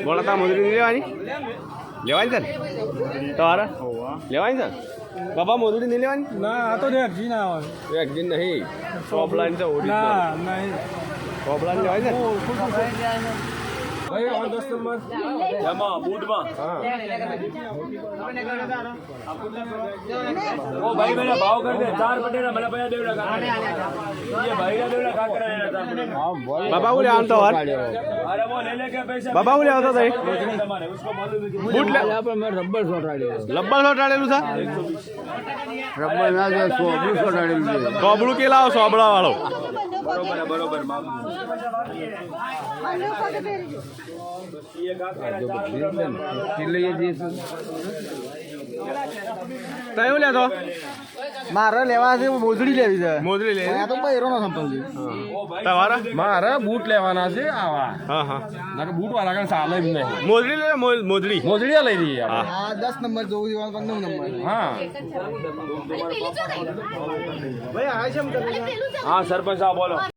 બોલો તા મોજડી લેવાની લેવાની છે ને તમારે લેવાની છે બાબા મોજડી નહીં લેવાની ના આ તો રેગજી ના આવે રેગજી નહીં ટોપલાઈન છે ના નહીં ટોપલાઈન લેવાની છે ભાઈ 10 નંબર એમાં બૂટમાં હા वो भाई मेरा भाव कर दे 4 पटेला मला पैसा देवला का ये भाई का देवला का कराया બાબા હું લેવાનું તો વાર अरे वो ले लेके पैसा બાબા હું લેવાનો તો તમારે उसको मालूम है कि બૂટ લે પણ મેં રબર સોટાડ્યો લબ્બર સોટાડેલું છે રબર ના જો સોબલું સોટાડેલું છે સોબળું કે લાવો સોબળા વાળો बरोबर है बरोबर माम ये का તય હું લેતો મારે લેવા છે મોજડી લેવી છે મોજડી લે આ તો બૈરોનો સંપલ છે તમારા મારે બૂટ લેવાના છે આવા હા હા ના બૂટ વાળા કાન ચાલે જ નહીં મોજડી લે મોજડી મોજડી લઈ રહી હા આ 10 નંબર જોવું 15 નંબર હા हाँ सरपंच साहब बोलो